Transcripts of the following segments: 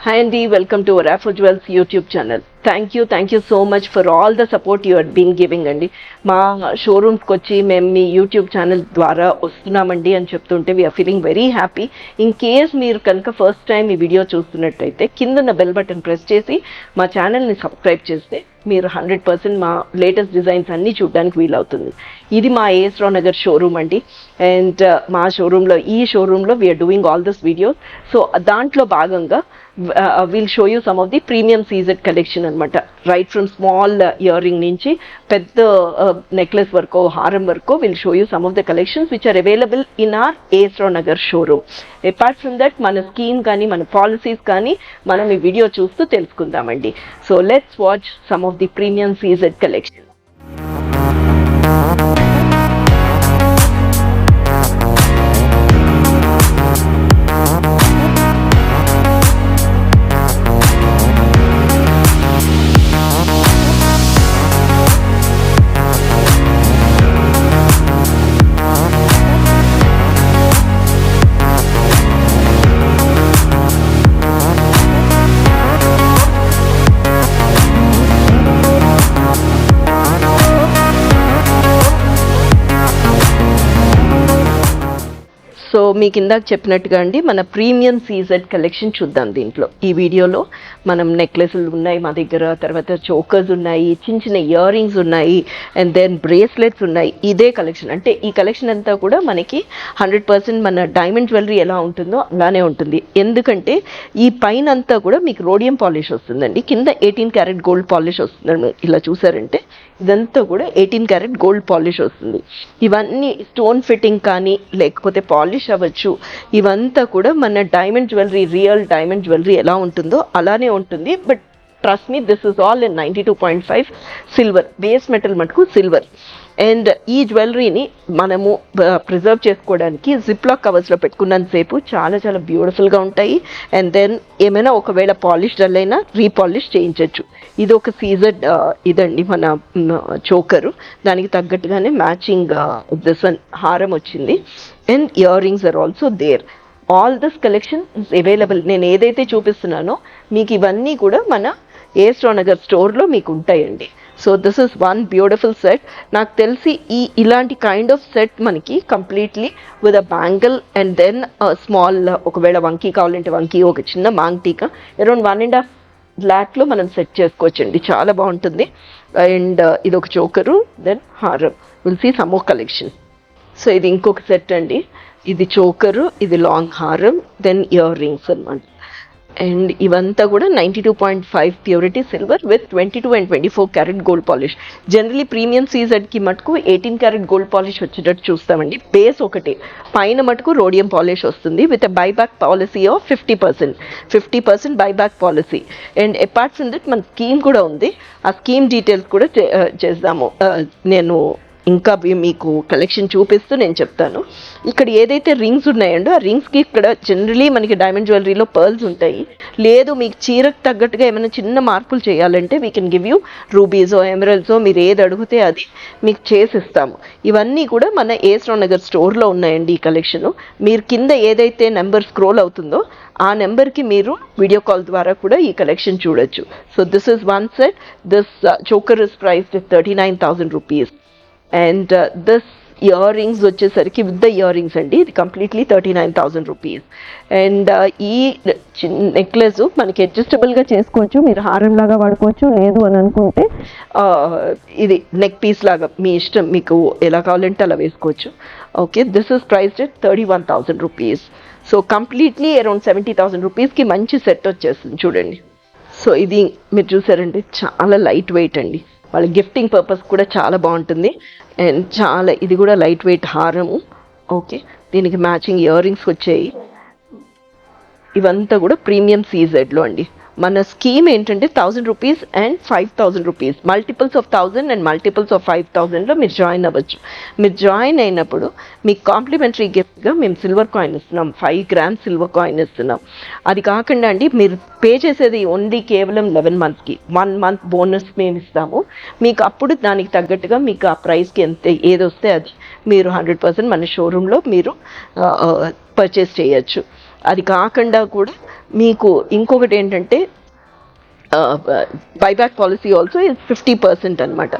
Hi Andy, welcome to Raffo Jewels YouTube channel. Thank you so much for all the support you are being giving అండి. మా షోరూమ్స్కి వచ్చి మేము మీ YouTube channel ద్వారా వస్తున్నామండి అని చెప్తుంటే we are feeling very happy. In case మీరు కనుక ఫస్ట్ టైం ఈ వీడియో చూస్తున్నట్టయితే కింద బెల్ బటన్ ప్రెస్ చేసి మా ఛానల్ని సబ్స్క్రైబ్ చేస్తే మీరు 100% మా లేటెస్ట్ డిజైన్స్ అన్నీ చూడడానికి వీలవుతుంది. ఇది మా ఏఎస్ రావు నగర్ షోరూమ్ అండి. అండ్ మా ఈ షోరూంలో we are doing all this videos. So దాంట్లో భాగంగా will show you some of the premium C Z collection అనమాట. Right from small earring నుంచి పెద్ద నెక్లెస్ వరకు, హారం వరకు will show you some of the collections which are available in our A S Rao Nagar showroom. Apart from that మన scheme కానీ మన policies కానీ మనం ఈ వీడియో చూస్తూ తెలుసుకుందామండి. So let's watch some of the premium C Z collection. So మీకు ఇందాక చెప్పినట్టుగా అండి మన ప్రీమియం సీజెడ్ కలెక్షన్ చూద్దాం. దీంట్లో ఈ వీడియోలో మనం నెక్లెస్లు ఉన్నాయి మా దగ్గర, తర్వాత చోకర్స్ ఉన్నాయి, చిన్న ఇయర్ రింగ్స్ ఉన్నాయి, అండ్ దెన్ బ్రేస్లెట్స్ ఉన్నాయి. ఇదే కలెక్షన్ అంటే ఈ కలెక్షన్ అంతా కూడా మనకి 100% మన డైమండ్ జ్యువెలరీ ఎలా ఉంటుందో అలానే ఉంటుంది. ఎందుకంటే ఈ పైన అంతా కూడా మీకు రోడియం పాలిష్ వస్తుందండి, కింద 18 క్యారెట్ గోల్డ్ పాలిష్ వస్తుందండి. ఇలా చూసారంటే ఇదంతా కూడా 18 క్యారెట్ గోల్డ్ పాలిష్ వస్తుంది. ఇవన్నీ స్టోన్ ఫిట్టింగ్ కానీ లేకపోతే పాలిష్ అవ్వచ్చు. ఇవంతా కూడా మన diamond jewellery, real diamond jewellery ఎలా ఉంటుందో అలానే ఉంటుంది. But trust me, this is all in 92.5 silver, base metal మటుకు సిల్వర్. అండ్ ఈ జ్యువెలరీని మనము ప్రిజర్వ్ చేసుకోవడానికి జిప్లాక్ కవర్స్లో పెట్టుకున్నంతసేపు చాలా చాలా బ్యూటిఫుల్గా ఉంటాయి. అండ్ దెన్ ఏమైనా ఒకవేళ పాలిష్ డల్ అయినా రీపాలిష్ చేయించవచ్చు. ఇది ఒక సీజెడ్ ఇదండి మన చోకరు, దానికి తగ్గట్టుగానే మ్యాచింగ్ దిస్ వన్ హారం వచ్చింది. And earrings are also there. All this collection is available. నేను ఏదైతే చూపిస్తున్నానో మీకు ఇవన్నీ కూడా మన ఏఎస్ రావు నగర్ స్టోర్లో మీకు ఉంటాయండి. So this is one beautiful set. నాకు తెలిసి ఇలాంటి కైండ్ ఆఫ్ సెట్ మనకి completely with a bangle and then small, ఒకవేళ వంకీ కావాలంటే వంకీ, ఒక చిన్న మాంగ్టీకా అరౌండ్ 1.5 లాక్లో మనం సెట్ చేసుకోవచ్చండి. చాలా బాగుంటుంది. అండ్ ఇది ఒక చోకరు, దెన్ హారం. Will see some more collection. So ఇది ఇంకొక సెట్ అండి. ఇది చోకరు, ఇది లాంగ్ హారం, దెన్ ఇయర్ రింగ్స్ అనమాట. అండ్ ఇవంతా కూడా 92.5 purity silver with 22 and 24 carat gold polish. Generally premium సీజెడ్కి మటుకు 18 క్యారెట్ గోల్డ్ పాలిష్ వచ్చేటట్టు చూస్తామండి. బేస్ ఒకటే, పైన మటుకు రోడియం పాలిష్ వస్తుంది with buyback policy of 50% buyback policy. And apart from that మన స్కీమ్ కూడా ఉంది. ఆ స్కీమ్ డీటెయిల్స్ కూడా చేద్దాము. నేను ఇంకా మీకు కలెక్షన్ చూపిస్తూ నేను చెప్తాను. ఇక్కడ ఏదైతే రింగ్స్ ఉన్నాయండో ఆ రింగ్స్కి ఇక్కడ జనరలీ మనకి డైమండ్ జ్యువెలరీలో పర్ల్స్ ఉంటాయి. లేదు మీకు చీరకు తగ్గట్టుగా ఏమైనా చిన్న మార్పులు చేయాలంటే వీ కెన్ గివ్ యూ రూబీసో ఎమరల్డ్సో, మీరు ఏది అడిగితే అది మీకు చేసిస్తాము. ఇవన్నీ కూడా మన ఏఎస్ రావు నగర్ స్టోర్లో ఉన్నాయండి. ఈ కలెక్షను మీరు కింద ఏదైతే నెంబర్ స్క్రోల్ అవుతుందో ఆ నెంబర్కి మీరు వీడియో కాల్ ద్వారా కూడా ఈ కలెక్షన్ చూడొచ్చు. So this is one set. This choker is priced 39,000 rupees. And this ear rings వచ్చేసరికి విత్ ద ఇయర్ రింగ్స్ అండి, ఇది కంప్లీట్లీ 39,000 రూపీస్. అండ్ ఈ నెక్లెస్ మనకి అడ్జస్టబుల్గా చేసుకోవచ్చు, మీరు హారం లాగా వాడుకోవచ్చు. లేదు అని అనుకుంటే ఇది నెక్ పీస్ లాగా మీ ఇష్టం, మీకు ఎలా కావాలంటే అలా వేసుకోవచ్చు. Okay, this is priced 31,000 rupees. So completely around 70,000 రూపీస్కి మంచి సెట్ వచ్చేస్తుంది చూడండి. సో ఇది మీరు చూసారంటే చాలా లైట్ వెయిట్ అండి, వాళ్ళ గిఫ్టింగ్ పర్పస్ కూడా చాలా బాగుంటుంది. అండ్ చాలా ఇది కూడా లైట్ వెయిట్ హారము. ఓకే, దీనికి మ్యాచింగ్ ఇయర్ రింగ్స్ వచ్చాయి. ఇవంతా కూడా ప్రీమియం సీజెడ్లో అండి. మన స్కీమ్ ఏంటంటే 1,000 rupees and 5,000 rupees, multiples of 1,000 and multiples of 5,000లో మీరు జాయిన్ అవ్వచ్చు. మీరు జాయిన్ అయినప్పుడు మీకు కాంప్లిమెంటరీ గిఫ్ట్గా మేము సిల్వర్ కాయిన్ ఇస్తున్నాం, 5 grams సిల్వర్ కాయిన్ ఇస్తున్నాం. అది కాకుండా అండి మీరు పే చేసేది ఓన్లీ కేవలం 11 monthsకి, 1 month బోనస్ మేము ఇస్తాము మీకు. అప్పుడు దానికి తగ్గట్టుగా మీకు ఆ ప్రైస్కి ఎంత ఏది వస్తే అది మీరు 100% మన షోరూంలో మీరు పర్చేస్ చేయొచ్చు. అది కాకుండా కూడా మీకు ఇంకొకటి ఏంటంటే బైబ్యాక్ పాలసీ ఆల్సో ఇస్ 50% అనమాట.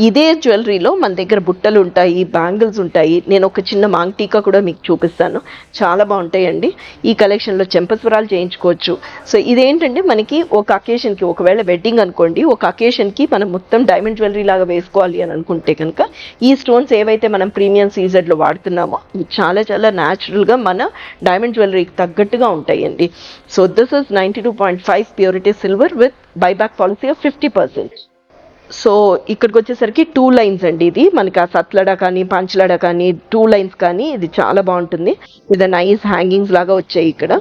ఇదే జ్యువెలరీలో మన దగ్గర బుట్టలు ఉంటాయి, బ్యాంగిల్స్ ఉంటాయి. నేను ఒక చిన్న మాంగ్ టీకా కూడా మీకు చూపిస్తాను, చాలా బాగుంటాయండి. ఈ కలెక్షన్లో చెంపస్వరాలు చేయించుకోవచ్చు. సో ఇదేంటంటే మనకి ఒక అకేషన్కి, ఒకవేళ వెడ్డింగ్ అనుకోండి, ఒక అకేషన్కి మనం మొత్తం డైమండ్ జ్యువెలరీ లాగా వేసుకోవాలి అని అనుకుంటే కనుక ఈ స్టోన్స్ ఏవైతే మనం ప్రీమియం సీజెడ్లో వాడుతున్నామో ఇవి చాలా చాలా న్యాచురల్గా మన డైమండ్ జ్యువెలరీకి తగ్గట్టుగా ఉంటాయండి. So this is 92.5 purity silver with buyback policy of 50%. So ఇక్కడికి వచ్చేసరికి 2 లైన్స్ అండి. ఇది మనకి ఆ సత్లడ కానీ పంచలడ కానీ 2 లైన్స్ కానీ ఇది చాలా బాగుంటుంది. ఇది నైస్ హ్యాంగింగ్స్ లాగా వచ్చాయి. ఇక్కడ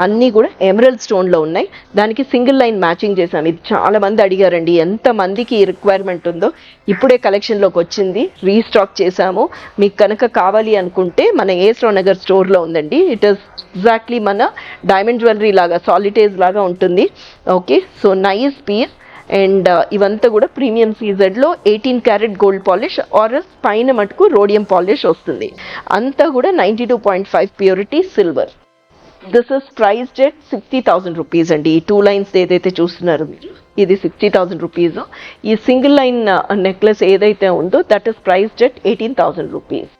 అన్నీ కూడా ఎమరల్డ్ స్టోన్లో ఉన్నాయి. దానికి సింగిల్ లైన్ మ్యాచింగ్ చేశాను. ఇది చాలా మంది అడిగారండి, ఎంత మందికి ఈ రిక్వైర్మెంట్ ఉందో. ఇప్పుడే కలెక్షన్లోకి వచ్చింది, రీస్టాక్ చేశాము. మీకు కనుక కావాలి అనుకుంటే మన ఏస్రావ్ నగర్ స్టోర్లో ఉందండి. ఇట్ ఈస్ ఎగ్జాక్ట్లీ మన డైమండ్ జ్యువెలరీ లాగా, సాలిటేజ్ లాగా ఉంటుంది. Okay, so nice piece. And ఇవంతా కూడా premium సీజెడ్లో 18 carat gold polish are పైన మటుకు రోడియం పాలిష్ వస్తుంది. అంతా కూడా 92.5 purity silver. This is priced at 60,000 rupees అండి. ఈ 2 లైన్స్ ఏదైతే చూస్తున్నారు మీరు, ఇది 60,000 రూపీస్. ఈ సింగిల్ లైన్ నెక్లెస్ ఏదైతే ఉందో that is priced at 18,000 rupees.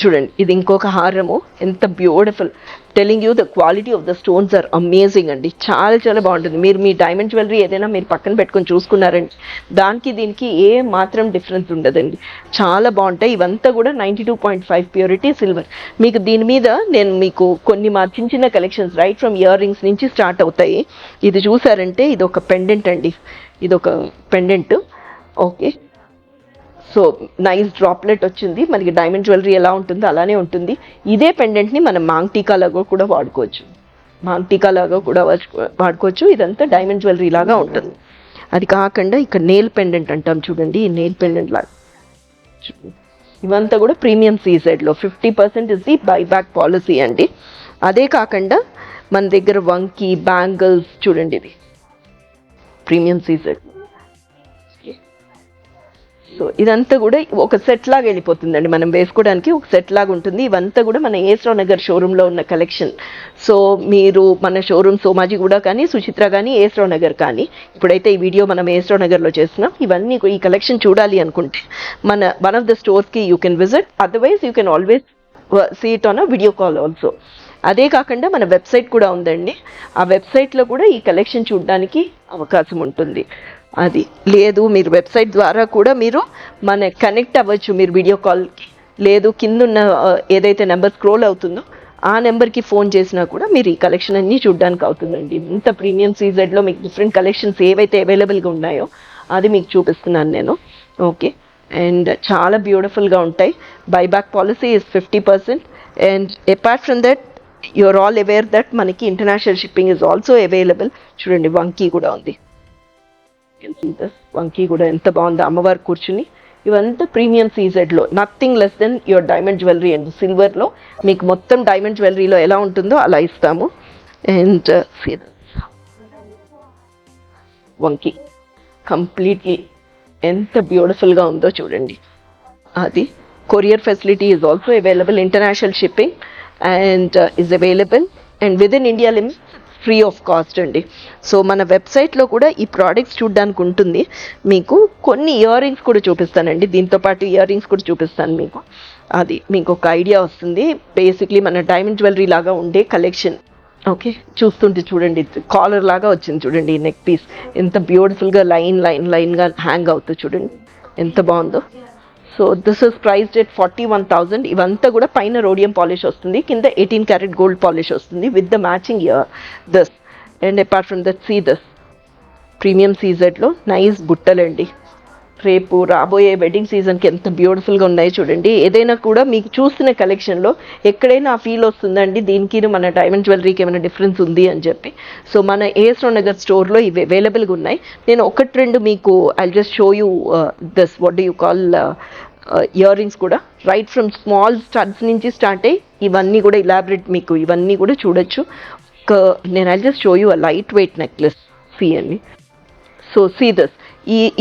చూడండి, ఇది ఇంకొక హారము, ఎంత beautiful. Telling you the quality of the stones are amazing అండి. చాలా చాలా బాగుంటుంది. మీరు మీ డైమండ్ జ్యువెలరీ ఏదైనా మీరు పక్కన పెట్టుకొని చూసుకున్నారండి, దానికి దీనికి ఏ మాత్రం డిఫరెన్స్ ఉండదండి. చాలా బాగుంటాయి. ఇవంతా కూడా 92.5 ప్యూరిటీ సిల్వర్. మీకు దీని మీద నేను మీకు కొన్ని మా చిన్న చిన్న collections right from ear rings నుంచి స్టార్ట్ అవుతాయి. ఇది చూసారంటే ఇది ఒక పెండెంట్ అండి, ఇది ఒక pendant. Okay, so nice droplet వచ్చింది. మనకి డైమండ్ జ్యువెలరీ ఎలా ఉంటుందో అలానే ఉంటుంది. ఇదే పెండెంట్ని మనం మాంగ్ టీకా లాగా కూడా వాడుకోవచ్చు, మాంగ్ టీకా లాగా కూడా వాడుకోవచ్చు. ఇదంతా డైమండ్ జ్యువెలరీ లాగా ఉంటుంది. అది కాకుండా ఇక్కడ నెయిల్ పెండెంట్ అంటాం చూడండి, ఈ నెయిల్ పెండెంట్ లాగా. ఇవంతా కూడా ప్రీమియం సీజెడ్లో 50% ఇస్ ది బైబ్యాక్ పాలసీ అండి. అదే కాకుండా మన దగ్గర వంకీ బ్యాంగిల్స్ చూడండి, ఇది ప్రీమియం సీజెడ్. సో ఇదంతా కూడా ఒక సెట్ లాగా వెళ్ళిపోతుందండి, మనం వేసుకోవడానికి ఒక సెట్ లాగా ఉంటుంది. ఇవంతా కూడా మన ఏస్రావ్ నగర్ షోరూంలో ఉన్న కలెక్షన్. సో మీరు మన షోరూమ్ సోమాజిగూడ కానీ, సుచిత్ర కానీ, ఏస్రావ్ నగర్ కానీ, ఇప్పుడైతే ఈ వీడియో మనం ఏస్రావ్ నగర్లో చేస్తున్నాం. ఇవన్నీ ఈ కలెక్షన్ చూడాలి అనుకుంటే మన వన్ ఆఫ్ ద స్టోర్స్కి you can visit. Otherwise you can always see it on a video call also. అదే కాకుండా మన వెబ్సైట్ కూడా ఉందండి. ఆ వెబ్సైట్లో కూడా ఈ కలెక్షన్ చూడడానికి అవకాశం ఉంటుంది. అది లేదు, మీరు వెబ్సైట్ ద్వారా కూడా మీరు మన కనెక్ట్ అవ్వచ్చు మీరు వీడియో కాల్కి. లేదు, కింద ఉన్న ఏదైతే నెంబర్ స్క్రోల్ అవుతుందో ఆ నెంబర్కి ఫోన్ చేసినా కూడా మీరు ఈ కలెక్షన్ అన్నీ చూడడానికి అవుతుందండి. ఇంత ప్రీమియం సీజెడ్లో మీకు డిఫరెంట్ కలెక్షన్స్ ఏవైతే అవైలబుల్గా ఉన్నాయో అది మీకు చూపిస్తున్నాను నేను. ఓకే, అండ్ చాలా బ్యూటిఫుల్గా ఉంటాయి. Buyback policy is 50%. And apart from that you are all aware that మనకి international shipping is also available. చూడండి, వంకీ కూడా ఉంది. వంకీ కూడా ఎంత బాగుందో, అమ్మవారు కూర్చుని. ఇవంతా ప్రీమియం సీజెడ్లో, nothing less than your diamond jewellery and సిల్వర్లో మీకు మొత్తం డైమండ్ జ్యువెలరీలో ఎలా ఉంటుందో అలా ఇస్తాము. అండ్ వంకీ కంప్లీట్లీ ఎంత బ్యూటిఫుల్గా ఉందో చూడండి. అది courier facility is also available, international shipping and is available and with in India limit free of cost అండి. సో మన వెబ్సైట్లో కూడా ఈ ప్రోడక్ట్స్ చూడడానికి ఉంటుంది. మీకు కొన్ని ఇయర్ రింగ్స్ కూడా చూపిస్తానండి, దీంతోపాటు ఇయర్ రింగ్స్ కూడా చూపిస్తాను మీకు. అది మీకు ఒక ఐడియా వస్తుంది. బేసిక్లీ మన డైమండ్ జ్యువెలరీ లాగా ఉండే కలెక్షన్. ఓకే, చూస్తుంటే చూడండి, కాలర్ లాగా వచ్చింది చూడండి. ఈ నెక్ పీస్ ఎంత బ్యూటిఫుల్గా లైన్గా హ్యాంగ్ అవుతుంది చూడండి, ఎంత బాగుందో. So this is priced at 41,000. ఇవంతా కూడా పైన రోడియం పాలిష్ వస్తుంది, కింద 18 క్యారెట్ గోల్డ్ పాలిష్ వస్తుంది with the matching ear this. And apart from that see this premium సీజెడ్లో నైస్ బుట్టలండి. రేపు రాబోయే వెడ్డింగ్ సీజన్కి ఎంత బ్యూటిఫుల్గా ఉన్నాయి చూడండి. ఏదైనా కూడా మీకు చూస్తున్న కలెక్షన్లో ఎక్కడైనా ఆ ఫీల్ వస్తుందండి, దీనికి మన డైమండ్ జ్యువెలరీకి ఏమైనా డిఫరెన్స్ ఉంది అని చెప్పి. సో మన ఏస్రావ్ నగర్ స్టోర్లో ఇవి అవైలబుల్గా ఉన్నాయి. నేను ఒకటి రెండు మీకు I just show you this what do you call earrings కూడా రైట్ ఫ్రమ్ స్మాల్ స్టడ్స్ నుంచి స్టార్ట్ అయ్యి ఇవన్నీ కూడా ఇలాబరేట్ మీకు ఇవన్నీ కూడా చూడొచ్చు. నేను I just show you a lightweight necklace. See అండి, సో సీ దిస్.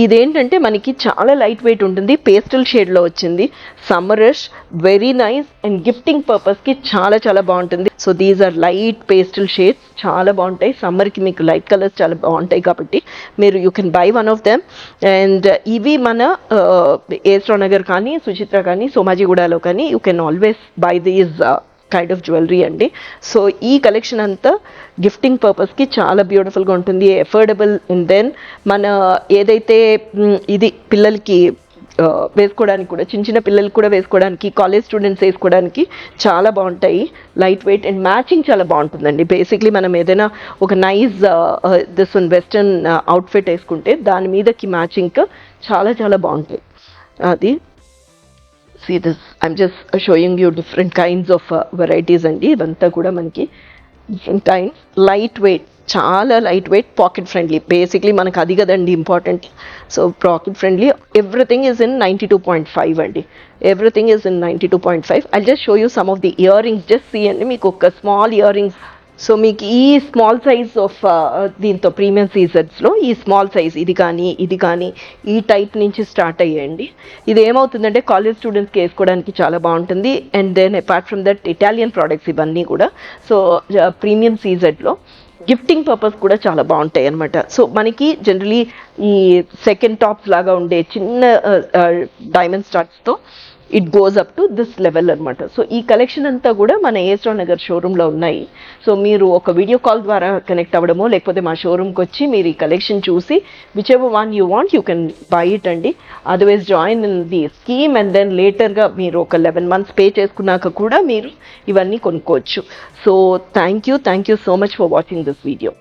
ఇదేంటంటే మనకి చాలా లైట్ వెయిట్ ఉంటుంది, పేస్టల్ షేడ్లో వచ్చింది, summerish, very nice and gifting పర్పస్కి చాలా చాలా బాగుంటుంది. So these are light pastel shades, చాలా బాగుంటాయి. సమ్మర్కి మీకు లైట్ కలర్స్ చాలా బాగుంటాయి కాబట్టి మీరు you can by one of them. And ఇవి మన ఏస్ట్రా నగర్ కానీ, సుచిత్ర కానీ, సోమాజిగూడలో కానీ you can always by these kind of jewellery అండి. సో ఈ కలెక్షన్ అంతా గిఫ్టింగ్ పర్పస్కి చాలా బ్యూటిఫుల్గా ఉంటుంది, ఎఫోర్డబుల్. అండ్ దెన్ మన ఏదైతే ఇది పిల్లలకి వేసుకోవడానికి కూడా, చిన్న చిన్న పిల్లలకి కూడా వేసుకోవడానికి, కాలేజ్ స్టూడెంట్స్ వేసుకోవడానికి చాలా బాగుంటాయి, లైట్ వెయిట్ అండ్ మ్యాచింగ్ చాలా బాగుంటుందండి. బేసిక్లీ మనం ఏదైనా ఒక nice this one western outfit వేసుకుంటే దాని మీదకి మ్యాచింగ్ చాలా చాలా బాగుంటాయి. అది see this, I'm just showing you different kinds of varieties అండి. ఇదంతా కూడా మనకి డిఫరెంట్ కైండ్స్, లైట్ వెయిట్, చాలా lightweight, pocket friendly. Basically మనకు అది కదండి important. So pocket friendly, everything is in 92.5 అండి, everything is in 92.5. I just show you some of the earrings, just see అండి. మీకు ఒక స్మాల్ ఇయర్ రింగ్స్, సో మీకు ఈ స్మాల్ సైజ్ ఆఫ్ దీంతో ప్రీమియం సీజర్స్లో ఈ స్మాల్ సైజ్ ఇది కానీ ఈ టైప్ నుంచి స్టార్ట్ అయ్యాయండి. ఇది ఏమవుతుందంటే కాలేజ్ స్టూడెంట్స్కి వేసుకోవడానికి చాలా బాగుంటుంది. And then apart from that Italian products ఇవన్నీ కూడా, సో ప్రీమియం సీజర్లో గిఫ్టింగ్ పర్పస్ కూడా చాలా బాగుంటాయి అనమాట. సో మనకి జనరలీ ఈ సెకండ్ టాప్స్ లాగా ఉండే చిన్న డైమండ్ స్టార్ట్స్తో it goes up to this level అనమాట. సో ఈ కలెక్షన్ అంతా కూడా మన ఏస్ట్రా నగర్ షోరూంలో ఉన్నాయి. సో మీరు ఒక వీడియో కాల్ ద్వారా కనెక్ట్ అవ్వడమో, లేకపోతే మా షోరూమ్కి వచ్చి మీరు ఈ కలెక్షన్ చూసి whichever one you want you can buy it అండి. Otherwise join in the scheme and then లేటర్గా మీరు ఒక 11 months పే చేసుకున్నాక కూడా మీరు ఇవన్నీ కొనుక్కోవచ్చు. So thank you so much for watching this video.